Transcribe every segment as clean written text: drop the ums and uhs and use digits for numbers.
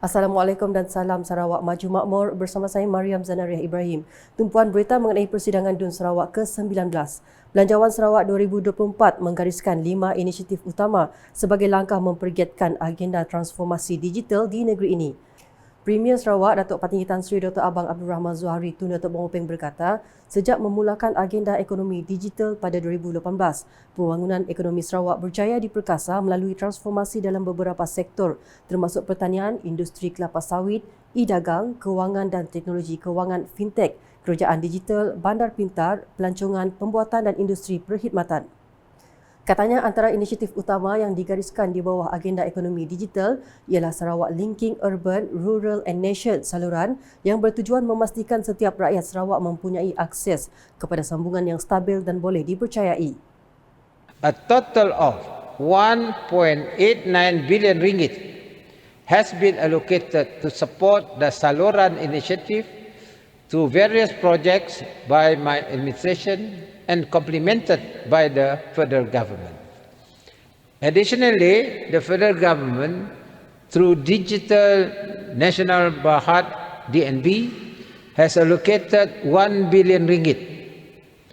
Assalamualaikum dan salam Sarawak Maju Makmur, bersama saya Mariam Zanariah Ibrahim. Tumpuan berita mengenai persidangan DUN Sarawak ke-19. Belanjawan Sarawak 2024 menggariskan 5 inisiatif utama sebagai langkah mempergiatkan agenda transformasi digital di negeri ini. Premier Sarawak Datuk Patinggi Tan Sri Dr. Abang Abdul Rahman Zuhari Tun Datuk Penguping berkata, sejak memulakan agenda ekonomi digital pada 2018, pembangunan ekonomi Sarawak berjaya diperkasa melalui transformasi dalam beberapa sektor termasuk pertanian, industri kelapa sawit, e-dagang, kewangan dan teknologi kewangan fintech, kerjaan digital, bandar pintar, pelancongan, pembuatan dan industri perkhidmatan. Katanya antara inisiatif utama yang digariskan di bawah agenda ekonomi digital ialah Sarawak Linking Urban, Rural and Nation saluran yang bertujuan memastikan setiap rakyat Sarawak mempunyai akses kepada sambungan yang stabil dan boleh dipercayai. A total of 1.89 billion ringgit has been allocated to support the Saluran initiative through various projects by my administration and complemented by the federal government. Additionally, the federal government, through Digital National Berhad (DNB), has allocated 1 billion ringgit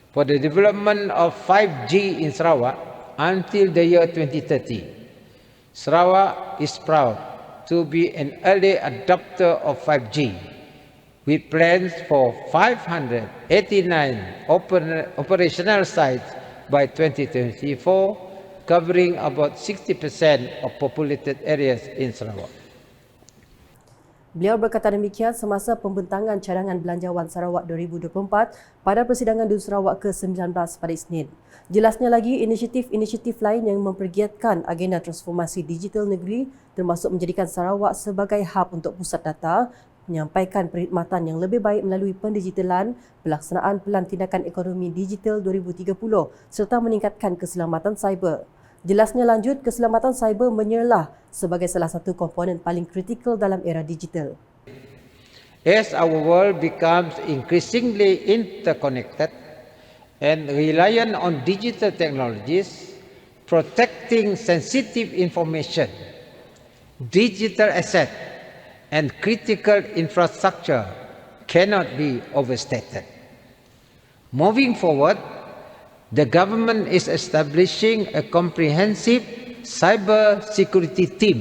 for the development of 5G in Sarawak until the year 2030. Sarawak is proud to be an early adopter of 5G, with plans for 589 operational sites by 2024, covering about 60% of populated areas in Sarawak. Beliau berkata demikian semasa pembentangan cadangan Belanjawan Sarawak 2024 pada persidangan DUN Sarawak ke-19 pada Isnin. Jelasnya lagi, inisiatif-inisiatif lain yang mempergiatkan agenda transformasi digital negeri termasuk menjadikan Sarawak sebagai hub untuk pusat data, menyampaikan perkhidmatan yang lebih baik melalui pendigitalan, pelaksanaan Pelan Tindakan Ekonomi Digital 2030 serta meningkatkan keselamatan cyber. Jelasnya lanjut, keselamatan cyber menyerlah sebagai salah satu komponen paling kritikal dalam era digital. As our world becomes increasingly interconnected and reliant on digital technologies, protecting sensitive information, digital assets, and critical infrastructure cannot be overstated. Moving forward, the government is establishing a comprehensive cyber security team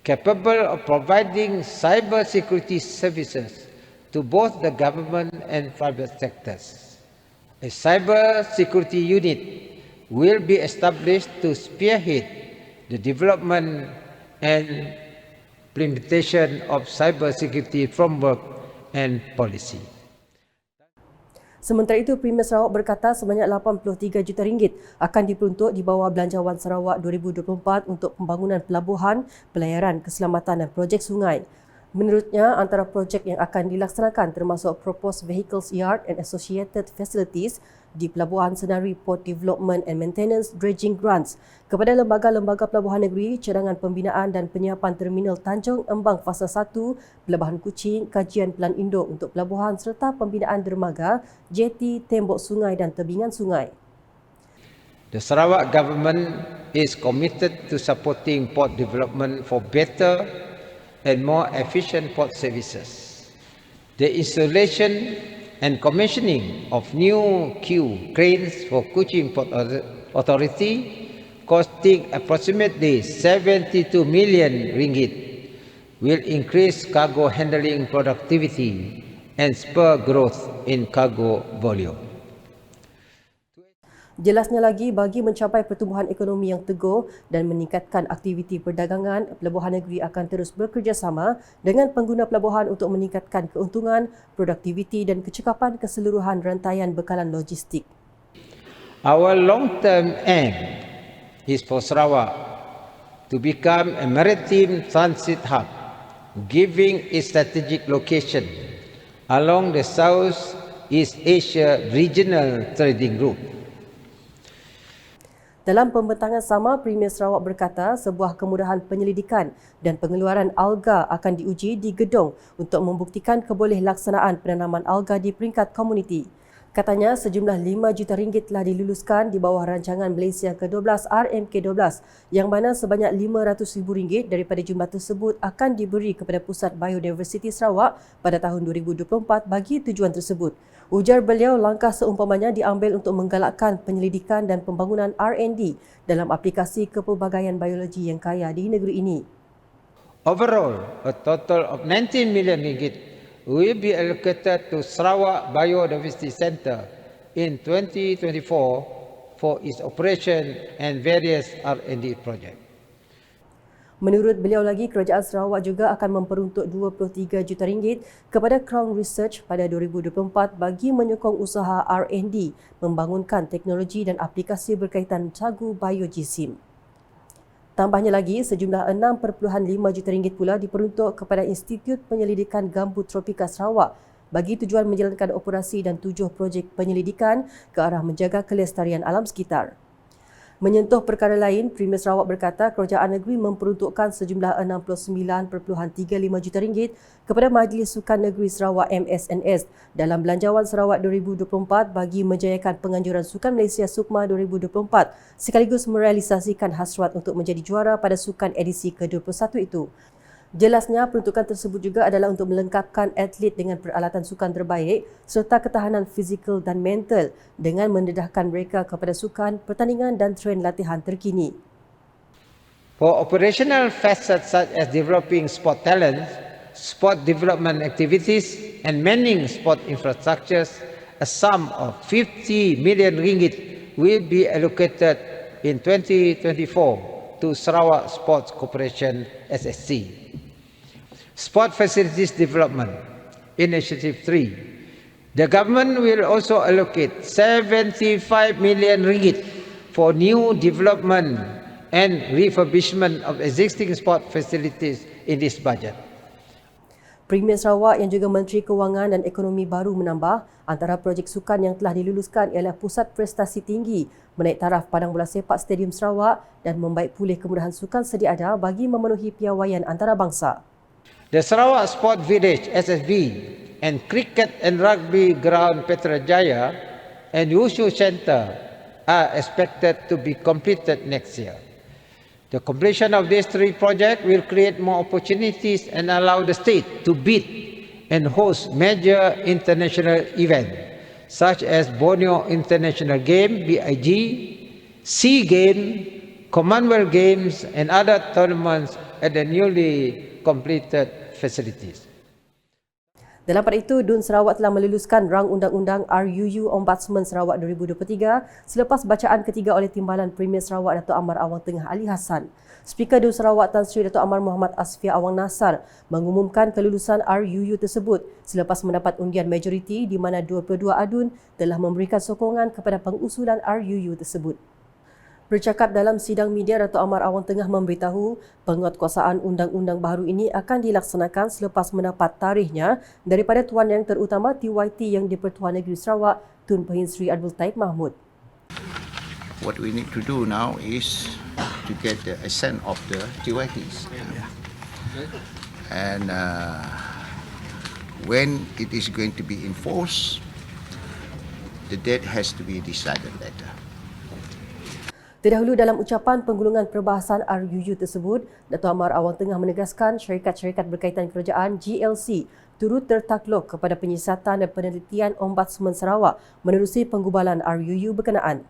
capable of providing cyber security services to both the government and private sectors. A cyber security unit will be established to spearhead the development and implementation of cyber security framework and policy. Sementara itu, Premier Sarawak berkata sebanyak 83 juta ringgit akan diperuntuk di bawah Belanjawan Sarawak 2024 untuk pembangunan pelabuhan, pelayaran, keselamatan dan projek sungai. Menurutnya, antara projek yang akan dilaksanakan termasuk Proposed Vehicles Yard and Associated Facilities di Pelabuhan Senari Port Development and Maintenance Dredging Grants kepada lembaga-lembaga pelabuhan negeri, cadangan pembinaan dan penyiapan Terminal Tanjung Embang Fasa 1, Pelabuhan Kuching, kajian Pelan Induk untuk pelabuhan serta pembinaan dermaga, jeti, tembok sungai dan tebingan sungai. The Sarawak government is committed to supporting port development for better and more efficient port services. The installation and commissioning of new queue cranes for Kuching Port Authority, costing approximately 72 million ringgit, will increase cargo handling productivity and spur growth in cargo volume. Jelasnya lagi, bagi mencapai pertumbuhan ekonomi yang teguh dan meningkatkan aktiviti perdagangan, pelabuhan negeri akan terus bekerjasama dengan pengguna pelabuhan untuk meningkatkan keuntungan, produktiviti dan kecekapan keseluruhan rantaian bekalan logistik. Our long-term aim is for Sarawak to become a maritime transit hub, giving its strategic location along the Southeast Asia Regional Trading Route. Dalam pembentangan sama, Premier Sarawak berkata sebuah kemudahan penyelidikan dan pengeluaran alga akan diuji di gedung untuk membuktikan keboleh laksanaan penanaman alga di peringkat komuniti. Katanya sejumlah 5 juta ringgit telah diluluskan di bawah rancangan Malaysia ke-12 RMK12 yang mana sebanyak RM500,000 daripada jumlah tersebut akan diberi kepada Pusat Biodiversiti Sarawak pada tahun 2024 bagi tujuan tersebut. Ujar beliau langkah seumpamanya diambil untuk menggalakkan penyelidikan dan pembangunan R&D dalam aplikasi kepelbagaian biologi yang kaya di negeri ini. Overall, a total of 19 million ringgit will be allocated to Sarawak Biodiversity Centre in 2024 for its operation and various R&D projects. Menurut beliau lagi, Kerajaan Sarawak juga akan memperuntuk RM23 juta kepada Crown Research pada 2024 bagi menyokong usaha R&D membangunkan teknologi dan aplikasi berkaitan sagu biojisim. Tambahnya lagi, sejumlah RM6.5 juta pula diperuntuk kepada Institut Penyelidikan Gambut Tropika Sarawak bagi tujuan menjalankan operasi dan 7 projek penyelidikan ke arah menjaga kelestarian alam sekitar. Menyentuh perkara lain, Premier Sarawak berkata kerajaan negeri memperuntukkan sejumlah RM69.35 juta kepada Majlis Sukan Negeri Sarawak MSNS dalam Belanjawan Sarawak 2024 bagi menjayakan penganjuran Sukan Malaysia SUKMA 2024 sekaligus merealisasikan hasrat untuk menjadi juara pada sukan edisi ke-21 itu. Jelasnya, peruntukan tersebut juga adalah untuk melengkapkan atlet dengan peralatan sukan terbaik serta ketahanan fizikal dan mental dengan mendedahkan mereka kepada sukan, pertandingan dan trend latihan terkini. For operational facets such as developing sport talents, sport development activities and manning sport infrastructures, a sum of 50 million ringgit will be allocated in 2024 to Sarawak Sports Corporation SSC. Sport Facilities Development Initiative 3. The government will also allocate 75 million ringgit for new development and refurbishment of existing sport facilities in this budget. Premier Sarawak yang juga Menteri Kewangan dan Ekonomi Baru menambah, antara projek sukan yang telah diluluskan ialah Pusat Prestasi Tinggi, menaik taraf padang bola sepak Stadium Sarawak dan membaik pulih kemudahan sukan sedia ada bagi memenuhi piawaian antarabangsa. The Sarawak Sport Village SSB and Cricket and Rugby Ground Petrajaya and Wushu Centre are expected to be completed next year. The completion of these 3 projects will create more opportunities and allow the state to bid and host major international events such as Borneo International Game, BIG, SEA Game, Commonwealth Games and other tournaments at the newly completed facilities. Dalam pada itu, DUN Sarawak telah meluluskan rang undang-undang RUU Ombudsman Sarawak 2023 selepas bacaan ketiga oleh Timbalan Premier Sarawak Dato' Amar Awang Tengah Ali Hassan. Speaker DUN Sarawak Tan Sri Dato' Amar Muhammad Asfia Awang Nasar mengumumkan kelulusan RUU tersebut selepas mendapat undian majoriti di mana 22 adun telah memberikan sokongan kepada pengusulan RUU tersebut. Bercakap dalam sidang media, Dato' Amar Awang Tengah memberitahu penguatkuasaan undang-undang baru ini akan dilaksanakan selepas mendapat tarikhnya daripada Tuan Yang Terutama TYT yang di-Pertuan Negeri Sarawak, Tun Pehin Sri Abdul Taib Mahmud. What we need to do now is to get the assent of the TYTs. And when it is going to be enforced, the date has to be decided later. Terdahulu dalam ucapan penggulungan perbahasan RUU tersebut, Dato' Amar Awang Tengah menegaskan syarikat-syarikat berkaitan kerajaan GLC turut tertakluk kepada penyiasatan dan penelitian Ombudsman Sarawak menerusi penggubalan RUU berkenaan.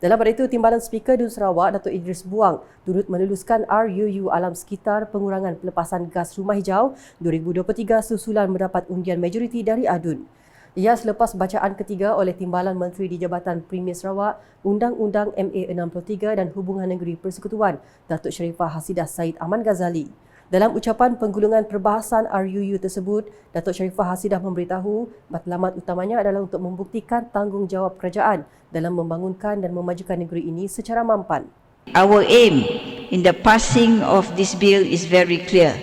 Dalam pada itu, Timbalan Speaker DUN Sarawak, Dato' Idris Buang, turut meluluskan RUU Alam Sekitar Pengurangan Pelepasan Gas Rumah Hijau 2023 susulan mendapat undian majoriti dari ADUN. Ia selepas bacaan ketiga oleh Timbalan Menteri di Jabatan Premier Sarawak, Undang-Undang MA 63 dan Hubungan Negeri Persekutuan, Datuk Sharifah Hasidah Said Aman Ghazali. Dalam ucapan penggulungan perbahasan RUU tersebut, Datuk Sharifah Hasidah memberitahu matlamat utamanya adalah untuk membuktikan tanggungjawab kerajaan dalam membangunkan dan memajukan negeri ini secara mampan. Our aim in the passing of this bill is very clear.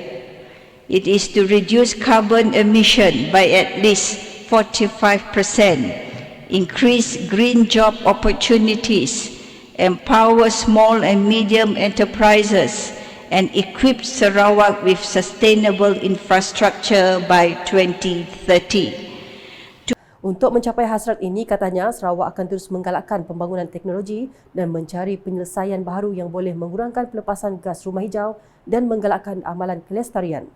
It is to reduce carbon emission by at least 45%, increase green job opportunities, empower small and medium enterprises, and equip Sarawak with sustainable infrastructure by 2030. Untuk mencapai hasrat ini, katanya Sarawak akan terus menggalakkan pembangunan teknologi dan mencari penyelesaian baharu yang boleh mengurangkan pelepasan gas rumah hijau dan menggalakkan amalan kelestarian.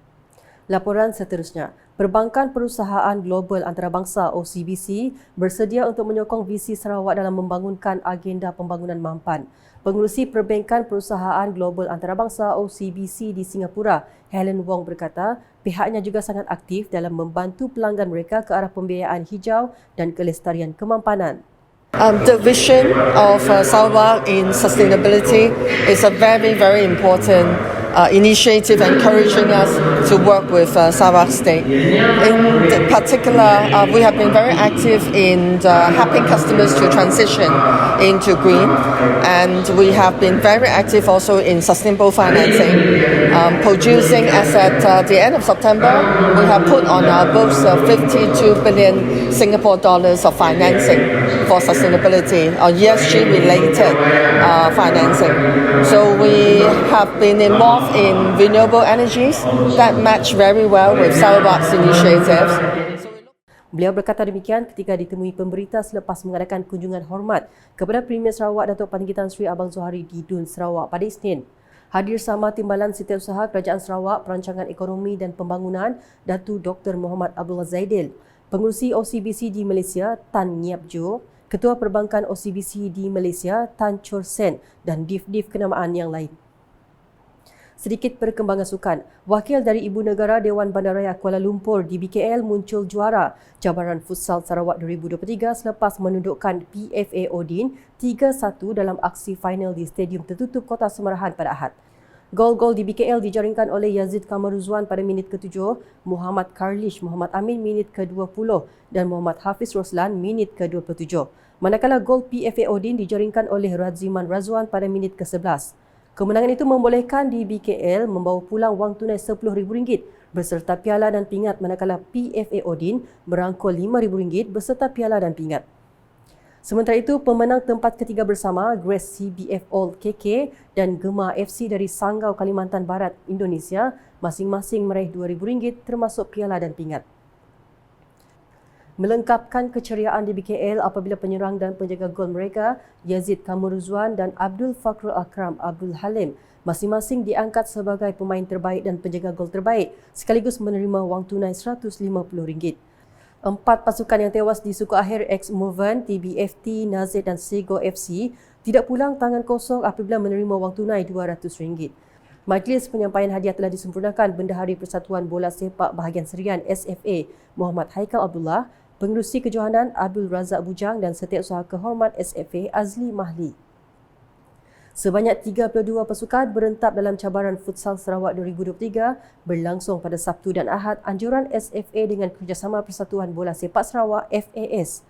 Laporan seterusnya, Perbankan Perusahaan Global Antarabangsa OCBC bersedia untuk menyokong visi Sarawak dalam membangunkan agenda pembangunan mampan. Pengerusi Perbankan Perusahaan Global Antarabangsa OCBC di Singapura, Helen Wong berkata, pihaknya juga sangat aktif dalam membantu pelanggan mereka ke arah pembiayaan hijau dan kelestarian kemampanan. The vision of Sarawak in sustainability is a very, very important initiative encouraging us to work with Sarawak State. In particular, we have been very active in helping customers to transition into green, and we have been very active also in sustainable financing. Producing as at the end of September, we have put on our books 52 billion Singapore dollars of financing for sustainability or ESG-related financing. So we have been involved in renewable energies that match very well with Sarawak's initiatives. Beliau berkata demikian ketika ditemui pemberita selepas mengadakan kunjungan hormat kepada Premier Sarawak Datuk Panggih Tan Sri Abang Zohari di Dun Sarawak pada Isnin. Hadir sama Timbalan Setiausaha Kerajaan Sarawak Perancangan Ekonomi dan Pembangunan Datu Dr. Muhammad Abdullah Zaidil, Pengerusi OCBC di Malaysia Tan Ngiap Jo, Ketua Perbankan OCBC di Malaysia Tan Chor Sen dan div-div kenamaan yang lain. Sedikit perkembangan sukan. Wakil dari Ibu Negara Dewan Bandaraya Kuala Lumpur di BKL muncul juara Cabaran Futsal Sarawak 2023 selepas menundukkan PFA Odin 3-1 dalam aksi final di Stadium Tertutup Kota Semarahan pada Ahad. Gol-gol di BKL dijaringkan oleh Yazid Kamaruzwan pada minit ke-7, Muhammad Karlish Muhammad Amin minit ke-20 dan Muhammad Hafiz Roslan minit ke-27. Manakala gol PFA Odin dijaringkan oleh Raziman Razwan pada minit ke-11. Kemenangan itu membolehkan di BKL membawa pulang wang tunai RM10,000 beserta piala dan pingat, manakala PFA Odin merangkul RM5,000 beserta piala dan pingat. Sementara itu, pemenang tempat ketiga bersama Grace CBF All KK dan Gema FC dari Sanggau Kalimantan Barat, Indonesia masing-masing meraih RM2,000 termasuk piala dan pingat. Melengkapkan keceriaan di BKL apabila penyerang dan penjaga gol mereka Yazid Kamaruzwan dan Abdul Fakrul Akram Abdul Halim masing-masing diangkat sebagai pemain terbaik dan penjaga gol terbaik sekaligus menerima wang tunai RM150. 4 pasukan yang tewas di suku akhir ex-Moven, TBFT, Nazid dan Sego FC tidak pulang tangan kosong apabila menerima wang tunai RM200. Majlis penyampaian hadiah telah disempurnakan Bendahari Persatuan Bola Sepak Bahagian Serian SFA Muhammad Haikal Abdullah, Pengerusi Kejohanan Abdul Razak Bujang dan Setiausaha Kehormat SFA Azli Mahli. Sebanyak 32 pasukan berentab dalam cabaran Futsal Sarawak 2023 berlangsung pada Sabtu dan Ahad anjuran SFA dengan kerjasama Persatuan Bola Sepak Sarawak FAS.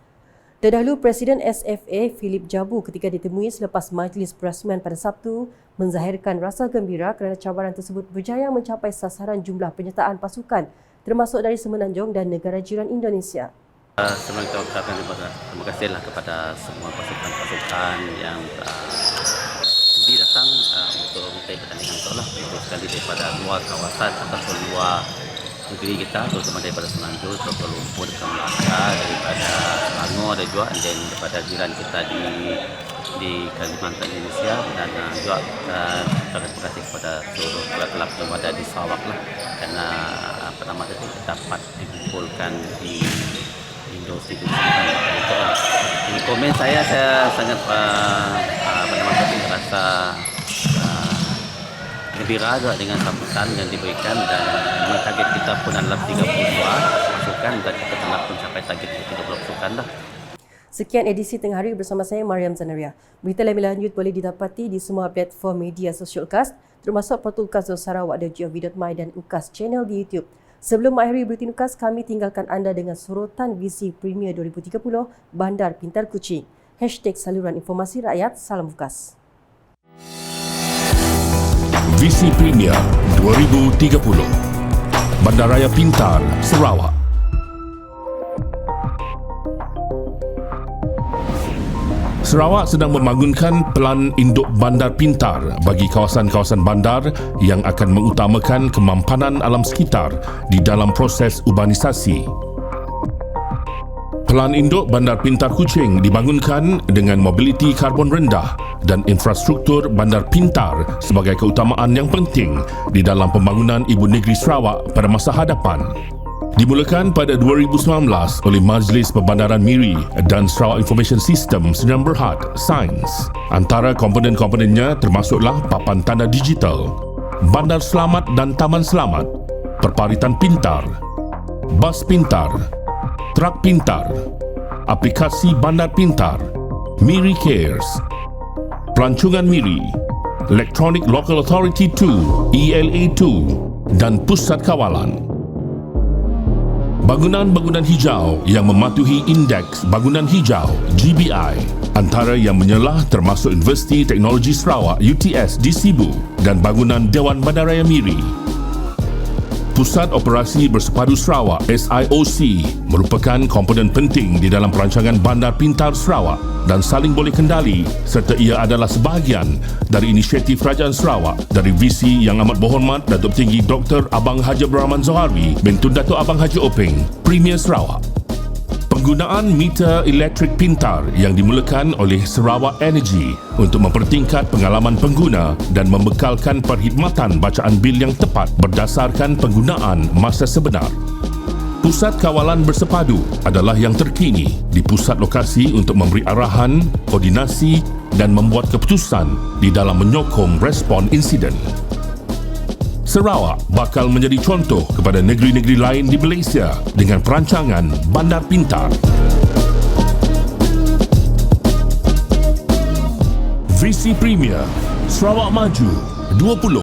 Terdahulu, Presiden SFA Philip Jabu ketika ditemui selepas majlis perasmian pada Sabtu menzahirkan rasa gembira kerana cabaran tersebut berjaya mencapai sasaran jumlah penyertaan pasukan termasuk dari Semenanjung dan negara jiran Indonesia. Sebelum kita ucapkan terima kasihlah kepada semua pasukan-pasukan yang datang untuk mengikuti pertandingan itu lah, sekali daripada luar kawasan ataupun luar negeri kita, terutama daripada Semenanjung, Kuala Lumpur, Melaka, daripada Selangor ada juga, dan daripada jiran kita di Kalimantan Indonesia, dan juga terima kasih kepada seluruh kelab-kelab yang ada di Sarawak lah, karena pertama tadi dapat dikumpulkan di industri itu. Di komen saya sangat merasa gembira dengan sambutan yang diberikan, dan target kita pun adalah 32 pasukan dan kita telah pun sampai target 30 pasukan dah. Sekian edisi Tengah Hari bersama saya Mariam Zanaria. Berita lebih lanjut boleh didapati di semua platform media Socialcast termasuk portal UKAS.sarawak.gov.my dan UKAS channel di YouTube. Sebelum mengakhiri berita UKAS, kami tinggalkan anda dengan sorotan visi Premier 2030 Bandar Pintar Kuching. #saluran informasi rakyat, salam UKAS. Visi Premier 2030 Bandaraya Pintar Sarawak. Sarawak sedang membangunkan pelan induk bandar pintar bagi kawasan-kawasan bandar yang akan mengutamakan kemampanan alam sekitar di dalam proses urbanisasi. Pelan induk Bandar Pintar Kuching dibangunkan dengan mobiliti karbon rendah dan infrastruktur bandar pintar sebagai keutamaan yang penting di dalam pembangunan Ibu Negeri Sarawak pada masa hadapan. Dimulakan pada 2019 oleh Majlis Perbandaran Miri dan Sarawak Information System Sdn Bhd Sains. Antara komponen-komponennya termasuklah papan tanda digital, bandar selamat dan taman selamat, perparitan pintar, bas pintar, trak pintar, aplikasi bandar pintar, Miri Cares, pelancongan Miri, Electronic Local Authority 2 ELA2 dan pusat kawalan. Bangunan-bangunan hijau yang mematuhi Indeks Bangunan Hijau GBI, antara yang menyelah termasuk Universiti Teknologi Sarawak UTS di Sibu dan bangunan Dewan Bandaraya Miri. Pusat Operasi Bersepadu Sarawak SIOC merupakan komponen penting di dalam perancangan Bandar Pintar Sarawak dan saling boleh kendali serta ia adalah sebahagian dari inisiatif Kerajaan Sarawak dari visi yang amat berhormat Datuk Tinggi Dr. Abang Haji Abdul Rahman Zohari bin Tun Datuk Abang Haji Openg, Premier Sarawak. Penggunaan meter elektrik pintar yang dimulakan oleh Sarawak Energy untuk mempertingkat pengalaman pengguna dan membekalkan perkhidmatan bacaan bil yang tepat berdasarkan penggunaan masa sebenar. Pusat kawalan bersepadu adalah yang terkini di pusat lokasi untuk memberi arahan, koordinasi dan membuat keputusan di dalam menyokong respon insiden. Sarawak bakal menjadi contoh kepada negeri-negeri lain di Malaysia dengan perancangan Bandar Pintar. Visi Premier Sarawak Maju 20